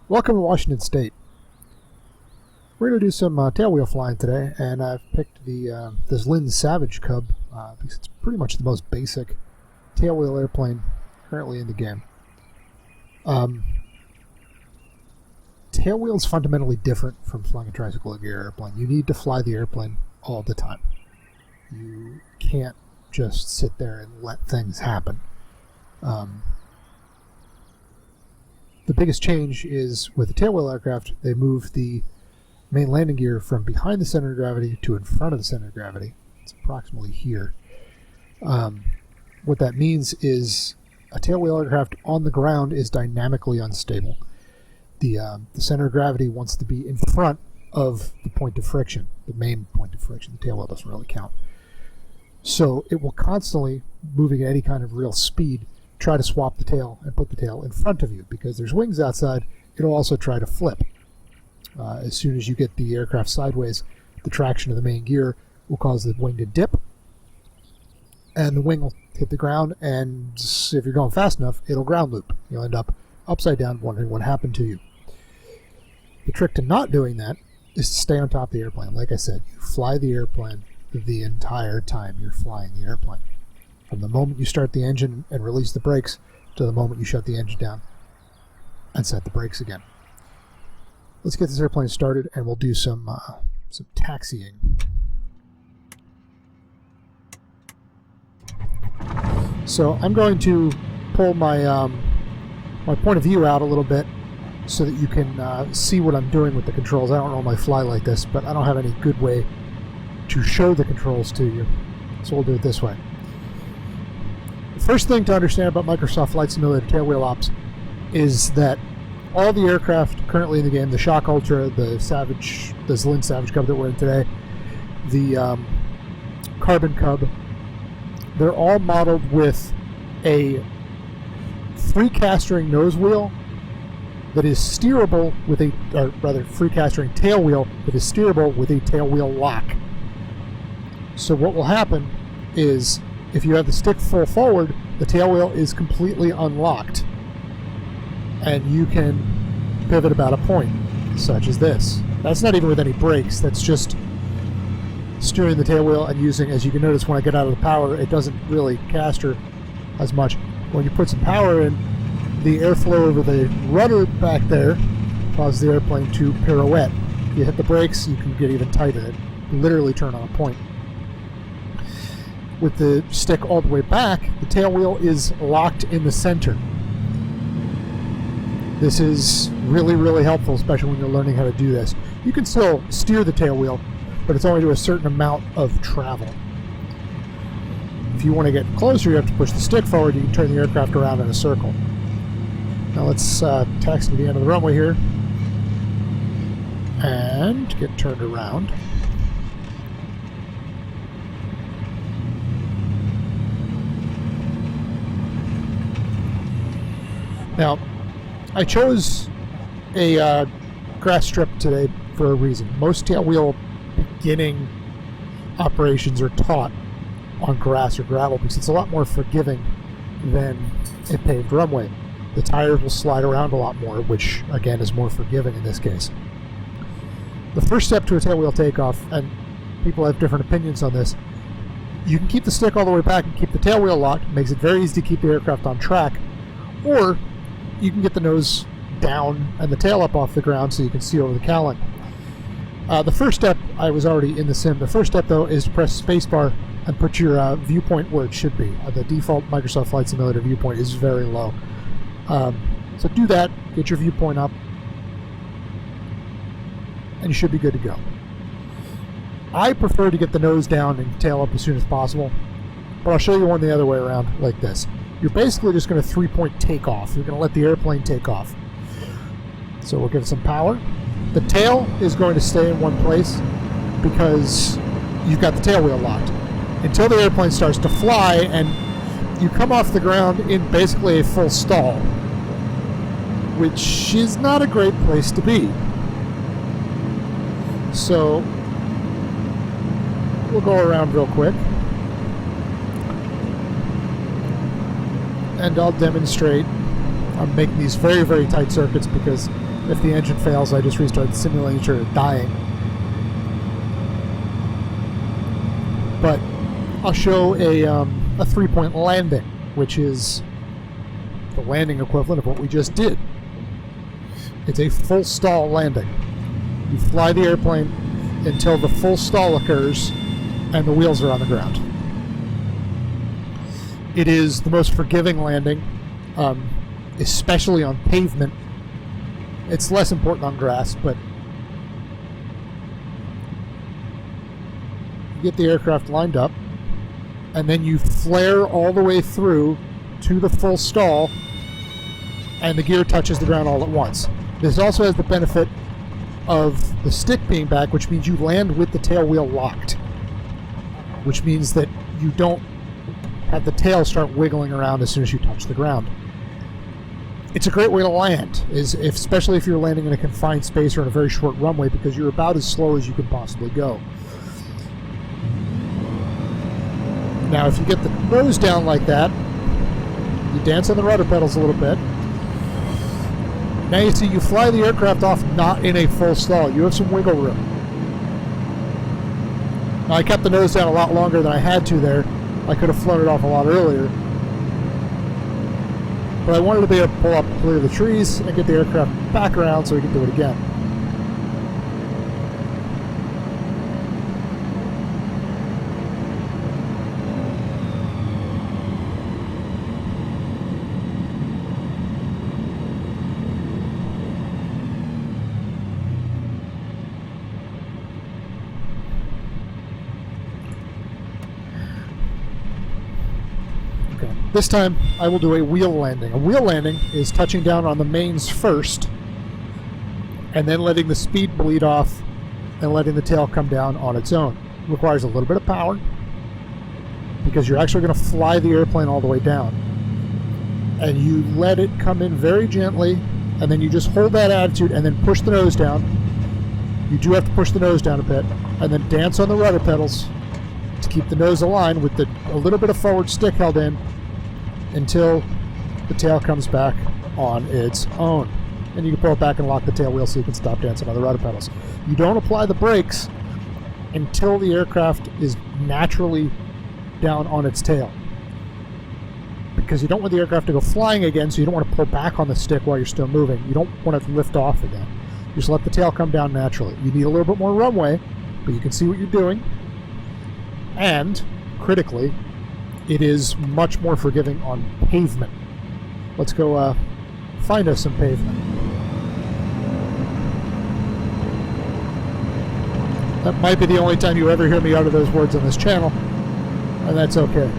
Welcome to Washington State. We're going to do some tailwheel flying today, and I've picked the this Lynn Savage Cub because it's pretty much the most basic tailwheel airplane currently in the game. Tailwheel is fundamentally different from flying a tricycle gear airplane. You need to fly the airplane all the time. You can't just sit there and let things happen. The biggest change is with the tailwheel aircraft, they move the main landing gear from behind the center of gravity to in front of the center of gravity. It's approximately here. What that means is a tailwheel aircraft on the ground is dynamically unstable. The center of gravity wants to be in front of the point of friction, the main point of friction. The tailwheel doesn't really count. So it will constantly, moving at any kind of real speed, try to swap the tail and put the tail in front of you. Because there's wings outside, it'll also try to flip. As soon as you get the aircraft sideways, the traction of the main gear will cause the wing to dip, and the wing will hit the ground, and if you're going fast enough, it'll ground loop. You'll end up upside down wondering what happened to you. The trick to not doing that is to stay on top of the airplane. Like I said, you fly the airplane the entire time you're flying the airplane. From the moment you start the engine and release the brakes to the moment you shut the engine down and set the brakes again. Let's get this airplane started, and we'll do some taxiing. So I'm going to pull my my point of view out a little bit so that you can see what I'm doing with the controls. I don't normally fly like this, but I don't have any good way to show the controls to you, so we'll do it this way. The first thing to understand about Microsoft Flight Simulator Tailwheel Ops is that all the aircraft currently in the game, the Shock Ultra, the Savage, the Lynn Savage Cub that we're in today, the Carbon Cub, they're all modeled with a free-castering nose wheel that is steerable with a, or rather, free-castering tail wheel that is steerable with a tail wheel lock. So what will happen is, if you have the stick full forward, the tail wheel is completely unlocked, and you can pivot about a point, such as this. That's not even with any brakes. That's just steering the tail wheel and using, as you can notice when I get out of the power, it doesn't really caster as much. When you put some power in, the airflow over the rudder back there causes the airplane to pirouette. If you hit the brakes, you can get even tighter. It literally turn on a point. With the stick all the way back, the tail wheel is locked in the center. This is really, really helpful, especially when you're learning how to do this. You can still steer the tail wheel, but it's only to a certain amount of travel. If you want to get closer, you have to push the stick forward. You can turn the aircraft around in a circle. Now let's taxi to the end of the runway here and get turned around. Now, I chose a grass strip today for a reason. Most tailwheel beginning operations are taught on grass or gravel because it's a lot more forgiving than a paved runway. The tires will slide around a lot more, which again is more forgiving in this case. The first step to a tailwheel takeoff, and people have different opinions on this, you can keep the stick all the way back and keep the tailwheel locked. It makes it very easy to keep the aircraft on track, or you can get the nose down and the tail up off the ground so you can see over the cowling. The first step, I was already in the sim. The first step, though, is to press spacebar and put your viewpoint where it should be. The default Microsoft Flight Simulator viewpoint is very low. So do that, get your viewpoint up, and you should be good to go. I prefer to get the nose down and tail up as soon as possible, but I'll show you one the other way around like this. You're basically just going to 3-point takeoff. You're going to let the airplane take off. So we'll give it some power. The tail is going to stay in one place because you've got the tail wheel locked until the airplane starts to fly and you come off the ground in basically a full stall, which is not a great place to be. So we'll go around real quick. And I'll demonstrate I'm making these very, very tight circuits because if the engine fails, I just restart the simulator dying. But I'll show a 3-point landing, which is the landing equivalent of what we just did. It's a full stall landing. You fly the airplane until the full stall occurs and the wheels are on the ground. It is the most forgiving landing, especially on pavement. It's less important on grass, but you get the aircraft lined up, and then you flare all the way through to the full stall, and the gear touches the ground all at once. This also has the benefit of the stick being back, which means you land with the tail wheel locked, which means that you don't have the tail start wiggling around as soon as you touch the ground. It's a great way to land, especially if you're landing in a confined space or in a very short runway, because you're about as slow as you can possibly go. Now, if you get the nose down like that, you dance on the rudder pedals a little bit. Now you see you fly the aircraft off not in a full stall. You have some wiggle room. Now, I kept the nose down a lot longer than I had to there. I could have flown it off a lot earlier. But I wanted to be able to pull up, clear the trees, and get the aircraft back around so we could do it again. This time, I will do a wheel landing. A wheel landing is touching down on the mains first, and then letting the speed bleed off and letting the tail come down on its own. It requires a little bit of power, because you're actually going to fly the airplane all the way down. And you let it come in very gently, and then you just hold that attitude and then push the nose down. You do have to push the nose down a bit, and then dance on the rudder pedals to keep the nose aligned with a little bit of forward stick held in, until the tail comes back on its own. And you can pull it back and lock the tail wheel so you can stop dancing on the rudder pedals. You don't apply the brakes until the aircraft is naturally down on its tail, because you don't want the aircraft to go flying again, so you don't want to pull back on the stick while you're still moving. You don't want it to lift off again. Just let the tail come down naturally. You need a little bit more runway, but you can see what you're doing. And, critically, it is much more forgiving on pavement. Let's go find us some pavement. That might be the only time you ever hear me utter those words on this channel, and that's okay.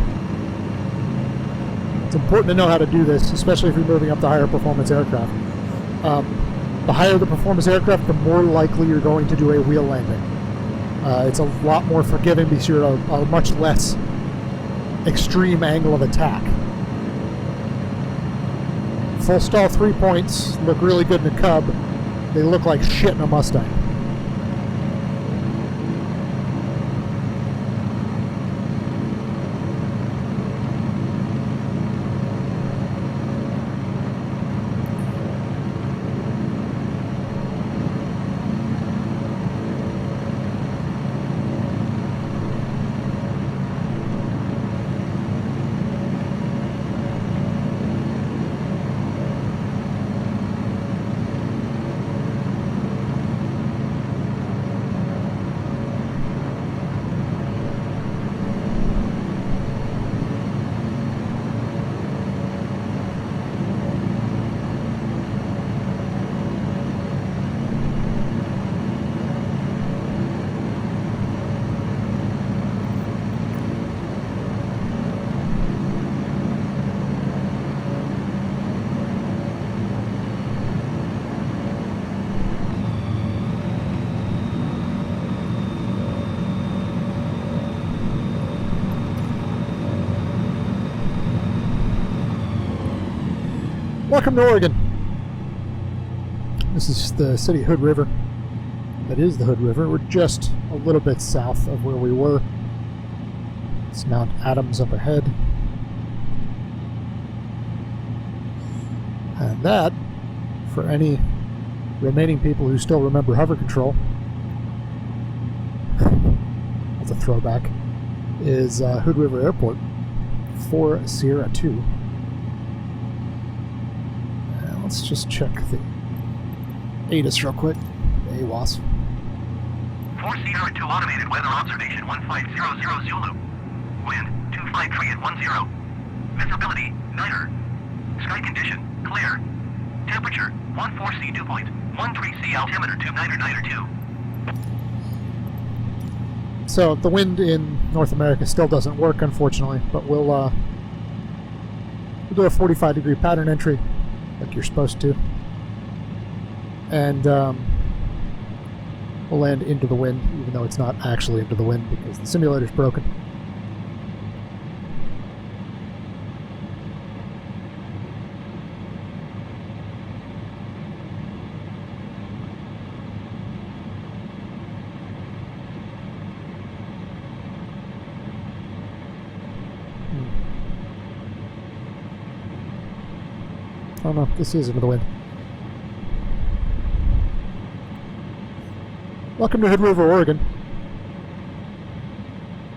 It's important to know how to do this, especially if you're moving up to higher performance aircraft. The higher the performance aircraft, the more likely you're going to do a wheel landing. It's a lot more forgiving because you're at a much less extreme angle of attack. Full stall 3 points look really good in a Cub. They look like shit in a Mustang. Welcome to Oregon. This is the city of Hood River. That is the Hood River. We're just a little bit south of where we were. It's Mount Adams up ahead. And that, for any remaining people who still remember hover control, that's a throwback, is Hood River Airport for Sierra 2. And let's just check the ATIS real quick. AWAS. For Sierra 2 automated weather observation 1500 Zulu. Wind 253 at 10. Visibility neither. Sky condition clear. Temperature 14C dew point. 13C altimeter 29er 2. So the wind in North America still doesn't work, unfortunately, but we'll do a 45-degree pattern entry like you're supposed to, and we'll land into the wind, even though it's not actually into the wind because the simulator's broken. Oh no, this is into the wind. Welcome to Hood River, Oregon.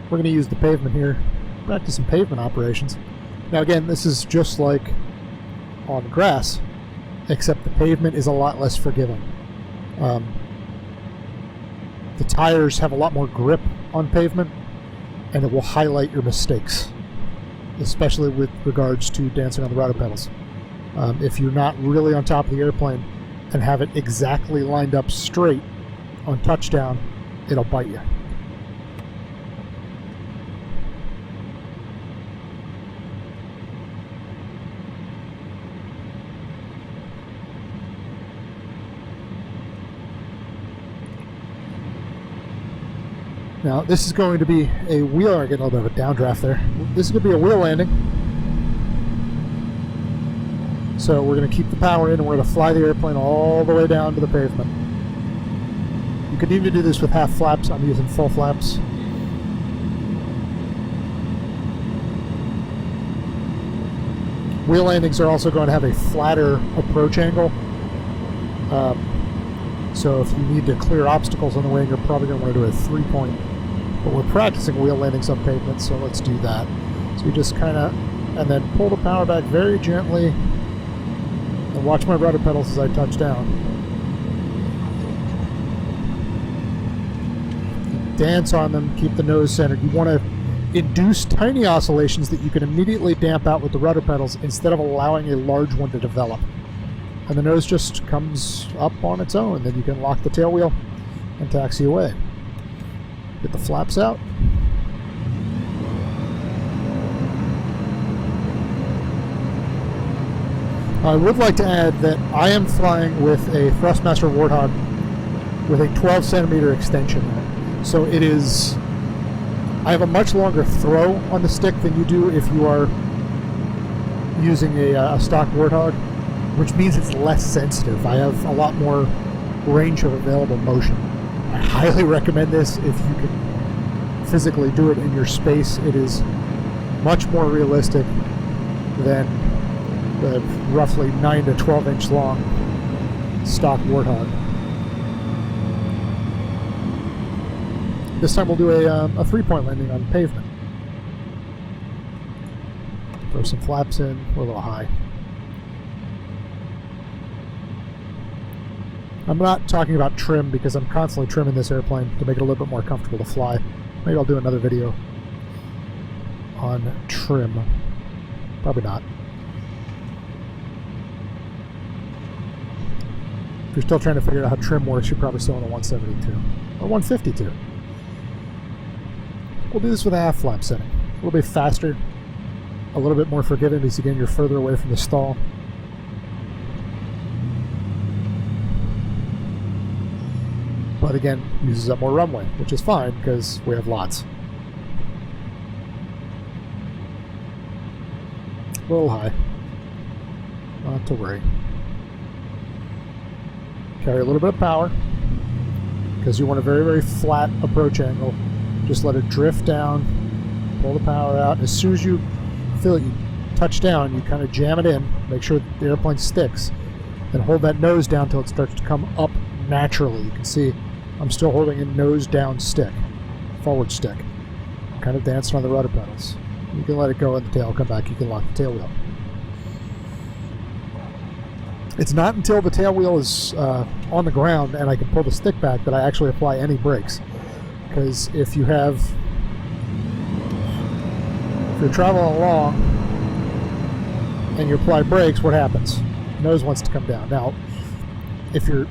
We're going to use the pavement here, practice some pavement operations. Now again, this is just like on grass, except the pavement is a lot less forgiving. The tires have a lot more grip on pavement, and it will highlight your mistakes, especially with regards to dancing on the rudder pedals. If you're not really on top of the airplane and have it exactly lined up straight on touchdown, it'll bite you. Now, this is going to be a wheel. I get a little bit of a downdraft there. This is going to be a wheel landing. So we're going to keep the power in, and we're going to fly the airplane all the way down to the pavement. You could even do this with half flaps. I'm using full flaps. Wheel landings are also going to have a flatter approach angle. So if you need to clear obstacles on the wing, you're probably going to want to do a 3-point. But we're practicing wheel landings on pavement, so let's do that. So we just kind of, and then pull the power back very gently. And watch my rudder pedals as I touch down. Dance on them, keep the nose centered. You want to induce tiny oscillations that you can immediately damp out with the rudder pedals instead of allowing a large one to develop. And the nose just comes up on its own. Then you can lock the tail wheel and taxi away. Get the flaps out. I would like to add that I am flying with a Thrustmaster Warthog with a 12 centimeter extension on it. So it is, I have a much longer throw on the stick than you do if you are using a stock Warthog, which means it's less sensitive. I have a lot more range of available motion. I highly recommend this if you can physically do it in your space. It is much more realistic than the roughly 9 to 12 inch long stock Warthog. This time we'll do a 3-point landing on pavement. Throw some flaps in. We're a little high. I'm not talking about trim because I'm constantly trimming this airplane to make it a little bit more comfortable to fly. Maybe I'll do another video on trim. Probably not. If you're still trying to figure out how trim works, you're probably still on a 172 or 152. We'll do this with a half flap setting. A little bit faster, a little bit more forgiving because again you're further away from the stall. But again, uses up more runway, which is fine because we have lots. A little high. Not to worry. Carry a little bit of power because you want a very, very flat approach angle. Just let it drift down, pull the power out. As soon as you feel it, you touch down, you kind of jam it in, make sure the airplane sticks, then hold that nose down until it starts to come up naturally. You can see I'm still holding a nose down stick, forward stick. I'm kind of dancing on the rudder pedals. You can let it go and the tail will come back. You can lock the tail wheel. It's not until the tail wheel is on the ground and I can pull the stick back that I actually apply any brakes. Because if you're traveling along and you apply brakes, what happens? The nose wants to come down. Now, if you're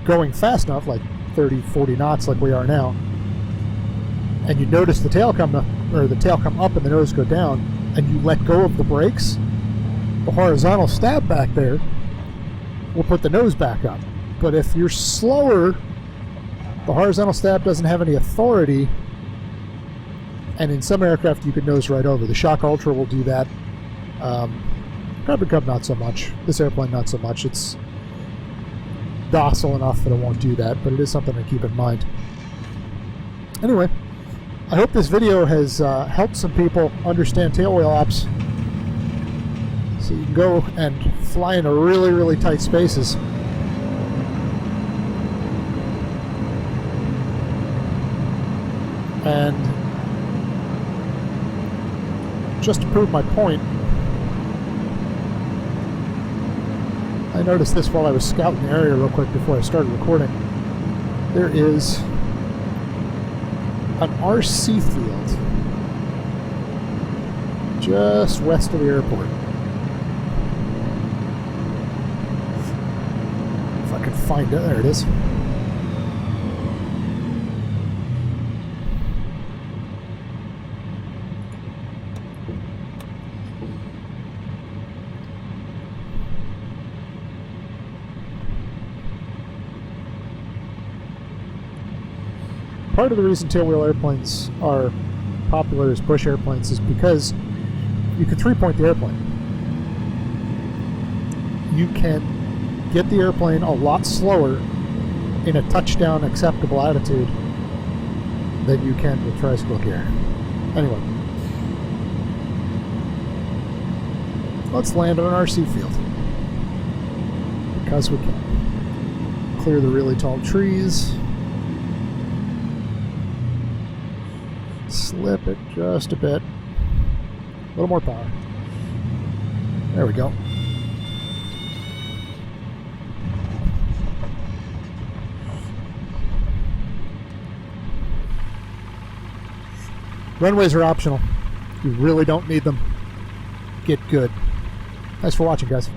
going fast enough, like 30, 40 knots like we are now, and you notice the tail come up, or the tail come up and the nose go down, and you let go of the brakes, the horizontal stab back there will put the nose back up. But if you're slower, the horizontal stab doesn't have any authority, and in some aircraft you can nose right over. The Shock Ultra will do that. Carbon Cub not so much. This airplane not so much. It's docile enough that it won't do that, but it is something to keep in mind. Anyway, I hope this video has helped some people understand tailwheel ops, so you can go and fly into really, really tight spaces. And just to prove my point, I noticed this while I was scouting the area real quick before I started recording. There is an RC field just west of the airport. If I can find it, there it is. Part of the reason tailwheel airplanes are popular as bush airplanes is because you can three-point the airplane. You can get the airplane a lot slower in a touchdown acceptable attitude than you can with tricycle gear. Anyway, let's land on an RC field because we can. Clear the really tall trees. Slip it just a bit. A little more power. There we go. Runways are optional. You really don't need them. Get good. Thanks for watching, guys.